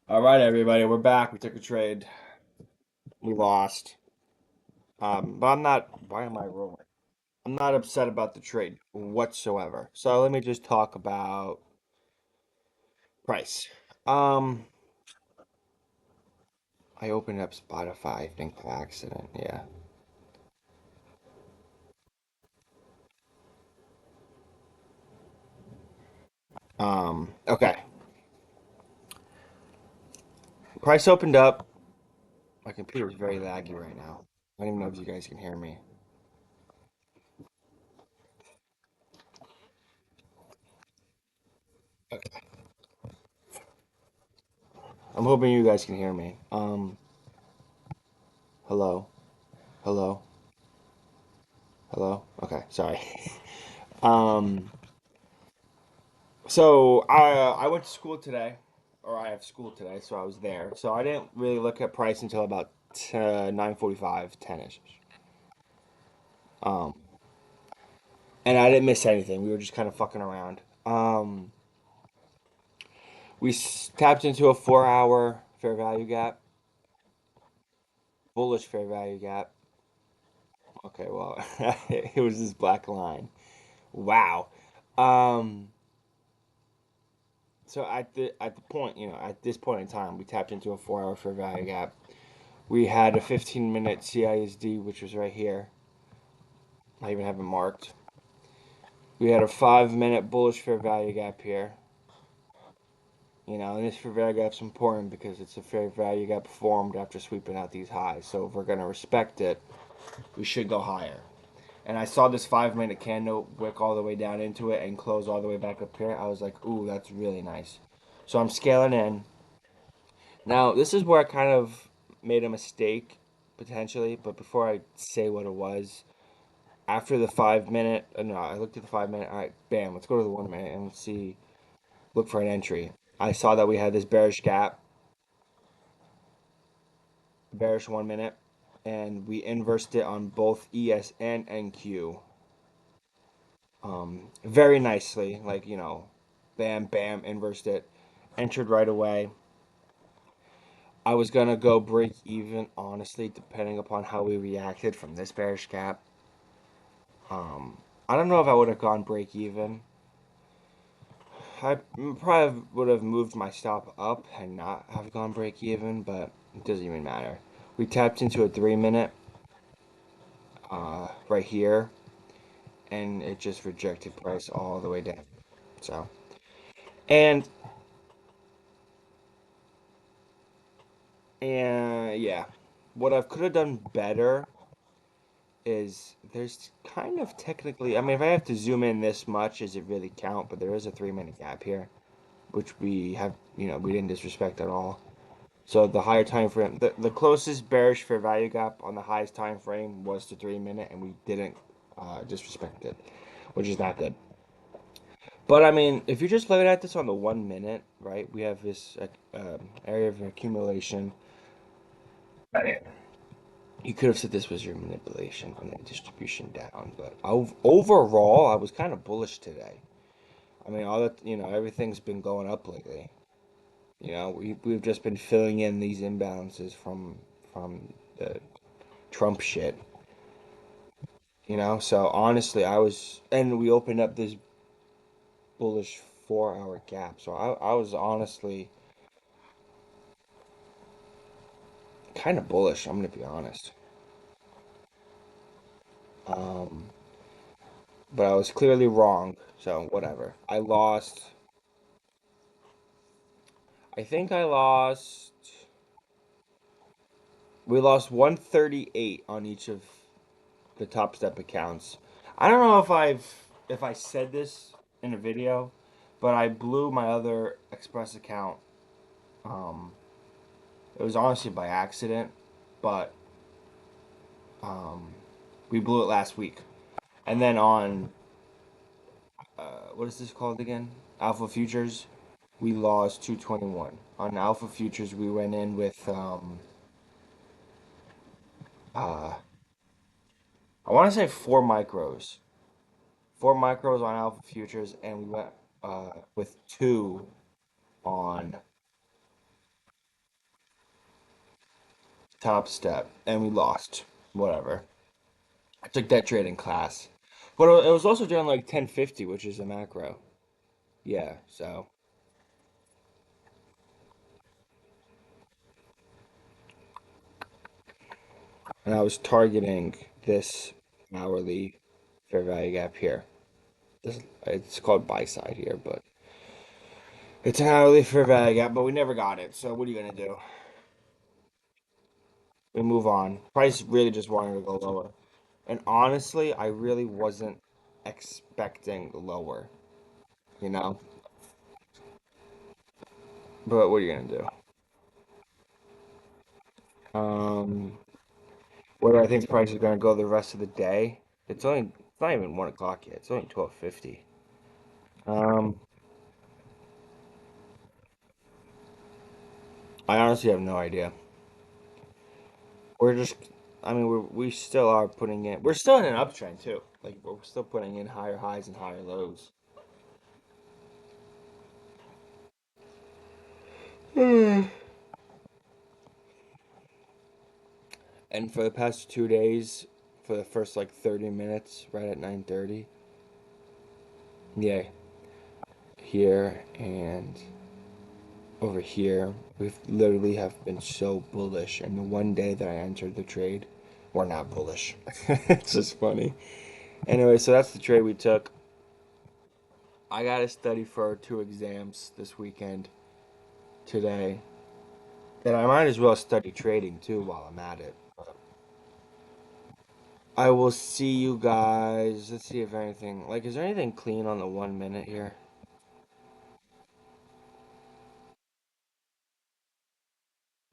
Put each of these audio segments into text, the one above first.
All right, everybody, we're back. We took a trade. We lost. But I'm not. Why am I rolling? I'm not upset about the trade whatsoever. So let me just talk about price. Um, I opened up Spotify, I think by accident. Yeah. Okay. Price opened up. My computer is very laggy right now. I don't even know if you guys can hear me. Okay. I'm hoping you guys can hear me. Hello, hello, hello. Okay, sorry. Um, So I went to school today, or I have school today, so I was there. So I didn't really look at price until about 9:45, 10ish. Um, and I didn't miss anything. We were just kind of fucking around. We tapped into a 4 hour fair value gap, bullish fair value gap. Okay, well, it was this black line. Wow. Um, so at the point, at this point in time, we tapped into a 4 hour fair value gap. We had a 15-minute CISD, which was right here. I even have it marked. We had a 5-minute bullish fair value gap here. And this fair value gap's important because it's a fair value gap formed after sweeping out these highs. So if we're going to respect it, we should go higher. And I saw this 5-minute candle wick all the way down into it and close all the way back up here. I was like, ooh, that's really nice. So I'm scaling in. Now, this is where I kind of made a mistake, potentially. But before I say what it was, after the 5 minute, no, I looked at the 5 minute. All right, bam, let's go to the 1 minute and see, look for an entry. I saw that we had this bearish gap, bearish 1 minute, and we inversed it on both ES and NQ. Very nicely, like, bam, bam, inversed it, entered right away. I was gonna go break even, honestly, depending upon how we reacted from this bearish gap. I don't know if I would have gone break even. I probably would have moved my stop up and not have gone break even, but it doesn't even matter. We tapped into a 3 minute right here, and it just rejected price all the way down. So, and yeah, what I could have done better is there's kind of technically, I mean, if I have to zoom in this much, does it really count? But there is a 3 minute gap here, which we have, we didn't disrespect at all. So the higher time frame, the closest bearish fair value gap on the highest time frame was the 3 minute, and we didn't disrespect it, which is not good. But I mean, if you're just looking at this on the 1 minute, right? We have this area of accumulation. You could have said this was your manipulation on the distribution down, but overall, I was kind of bullish today. I mean, all that everything's been going up lately. We've just been filling in these imbalances from the Trump shit. So honestly, and we opened up this bullish 4 hour gap. So I was honestly kind of bullish. I'm gonna be honest. Um, but I was clearly wrong. So whatever. I think I lost. We lost 138 on each of the top step accounts. I don't know if I said this in a video, but I blew my other Express account. Um, it was honestly by accident, but um, we blew it last week. And then on what is this called again? Alpha Futures, we lost 221. On Alpha Futures, we went in with uh, I want to say four micros on Alpha Futures, and we went with two on Top Step, and we lost. Whatever. I took that trade in class, but it was also down like 1050, which is a macro. Yeah, so and I was targeting this hourly fair value gap here. This it's called buy side here, but it's an hourly fair value gap, but we never got it. So what are you gonna do? We move on. Price really just wanted to go lower, and honestly, I really wasn't expecting lower. You know, but what are you gonna do? Where I think the price is gonna go the rest of the day. It's not even 1 o'clock yet. It's only 12:50. Um, I honestly have no idea. We're just, I mean, we still are putting in. We're still in an uptrend too. Like we're still putting in higher highs and higher lows. And for the past 2 days, for the first like 30 minutes, right at 9:30, yeah, here and over here, we've literally have been so bullish. And the one day that I entered the trade, we're not bullish. It's just funny. Anyway, so that's the trade we took. I got to study for 2 exams this weekend today. And I might as well study trading too while I'm at it. I will see you guys. Let's see if anything, like, is there anything clean on the 1 minute here?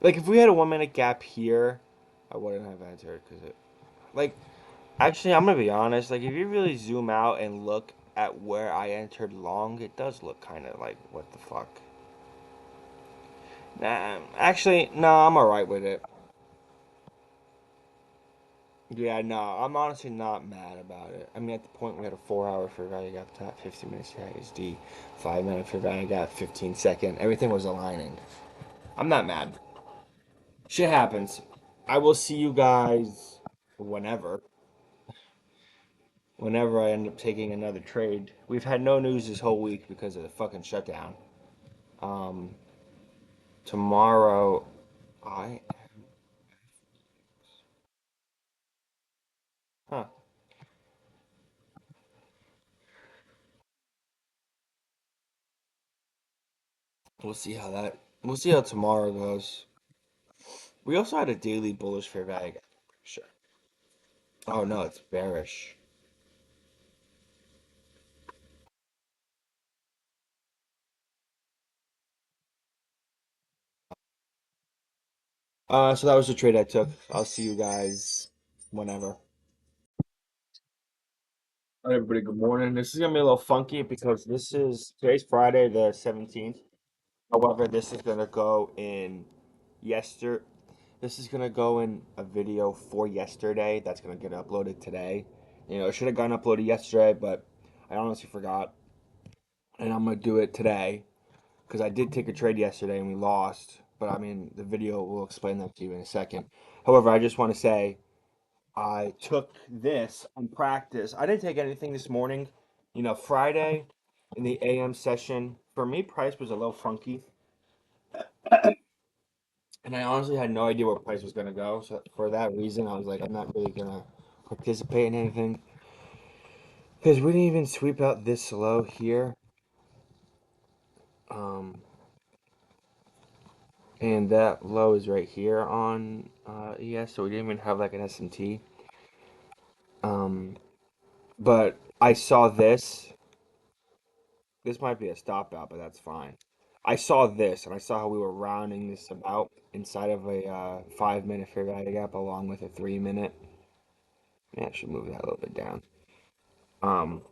Like, if we had a 1 minute gap here, I wouldn't have entered because like, actually, I'm gonna be honest. Like, if you really zoom out and look at where I entered long, it does look kind of like, what the fuck? Nah, actually, no, I'm alright with it. Yeah, no, I'm honestly not mad about it. I mean, at the point we had a 4 hour for value gap top, 50 minutes CISD, 5 minute for value gap, 15 second. Everything was aligning. I'm not mad. Shit happens. I will see you guys whenever. Whenever I end up taking another trade. We've had no news this whole week because of the fucking shutdown. Um, tomorrow, I. Huh. We'll see how that. We'll see how tomorrow goes. We also had a daily bullish fair value gap. I'm pretty sure. Oh no, it's bearish. So that was the trade I took. I'll see you guys whenever. All right, everybody, good morning. This is gonna be a little funky because today's Friday the 17th. However, yester this is gonna go in a video for yesterday that's gonna get uploaded today. You know, it should have gone uploaded yesterday, but I honestly forgot. And I'm gonna do it today because I did take a trade yesterday and we lost. But I mean, the video will explain that to you in a second. However, I just want to say I took this on practice. I didn't take anything this morning. You know, Friday in the AM session, for me, price was a little funky. And I honestly had no idea where price was going to go. So for that reason, I was like, I'm not really going to participate in anything. Because we didn't even sweep out this low here. Um, and that low is right here on ES. So we didn't even have like an SMT. Um, but I saw this. This might be a stop out, but that's fine. I saw this, and I saw how we were rounding this about inside of a 5 minute fair value gap, along with a 3 minute. Yeah, I should move that a little bit down. Um,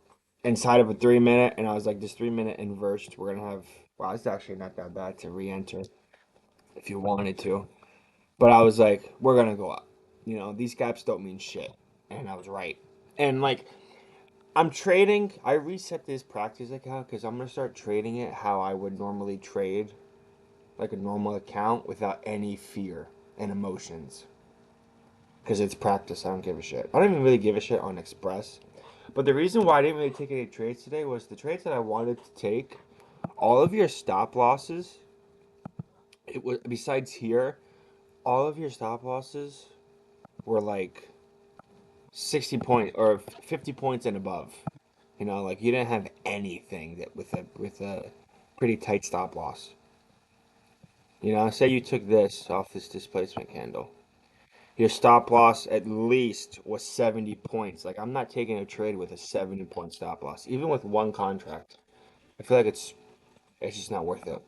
inside of a 3 minute, and I was like, this 3 minute inversed, we're gonna have. Wow, it's actually not that bad to re-enter if you wanted to. But I was like, we're gonna go up. You know, these gaps don't mean shit, and I was right. And like, I'm trading. I reset this practice account because I'm gonna start trading it how I would normally trade like a normal account without any fear. and emotions. Because it's practice. I don't give a shit. I don't even really give a shit on Express. But the reason why I didn't really take any trades today was the trades that I wanted to take. All of your stop losses. It was besides here. All of your stop losses were like 60 point or 50 points and above. You know, like you didn't have anything that with a pretty tight stop loss. You know, say you took this off this displacement candle. Your stop loss at least was 70 points. Like I'm not taking a trade with a 70-point stop loss, even with one contract. I feel like it's just not worth it.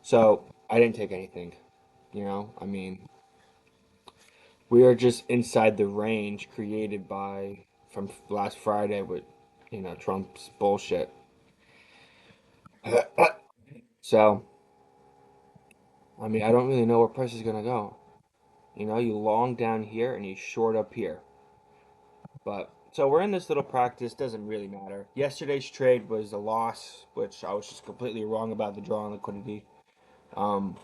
So I didn't take anything. You know, I mean, we are just inside the range created by from last Friday with Trump's bullshit. So I mean, I don't really know where price is gonna go. You know, you long down here and you short up here. But so we're in this little practice, doesn't really matter. Yesterday's trade was a loss, which I was just completely wrong about the draw on liquidity. Um,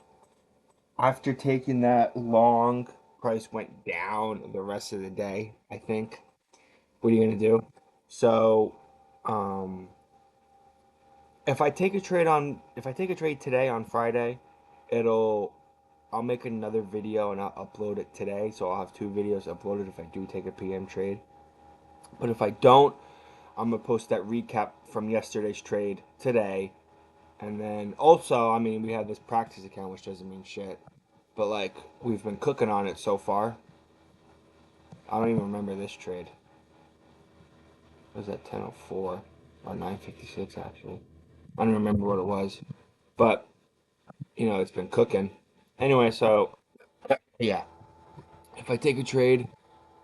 After taking that long, price went down the rest of the day, I think. What are you gonna do? So, um, if I take a trade today on Friday, it'll I'll make another video and I'll upload it today. So I'll have two videos uploaded if I do take a PM trade. But if I don't, I'm gonna post that recap from yesterday's trade today. And then also, I mean, we have this practice account, which doesn't mean shit. But like, we've been cooking on it so far. I don't even remember this trade. It was at 10:04 or 9:56 actually. I don't remember what it was. But it's been cooking. Anyway, so yeah, if I take a trade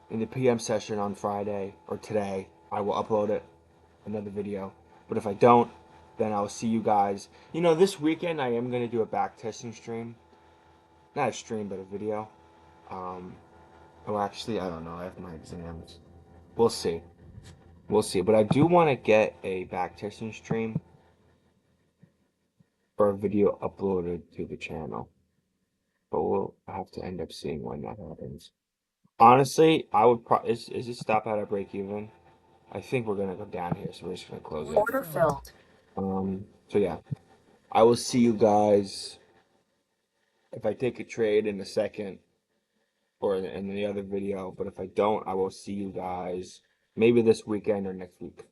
in the PM session on Friday or today, I will upload it, another video. But if I don't, then I'll see you guys. This weekend I am going to do a back testing stream. Not a stream, but a video. Um, actually, I don't know. I have my exams. We'll see. We'll see. But I do want to get a back testing stream or a video uploaded to the channel. But we'll have to end up seeing when that happens. Honestly, I would probably is it stop at a break even? I think we're gonna go down here, so we're just gonna close it. Order filled. So yeah, I will see you guys if I take a trade in a second or in the other video. But if I don't, I will see you guys maybe this weekend or next week.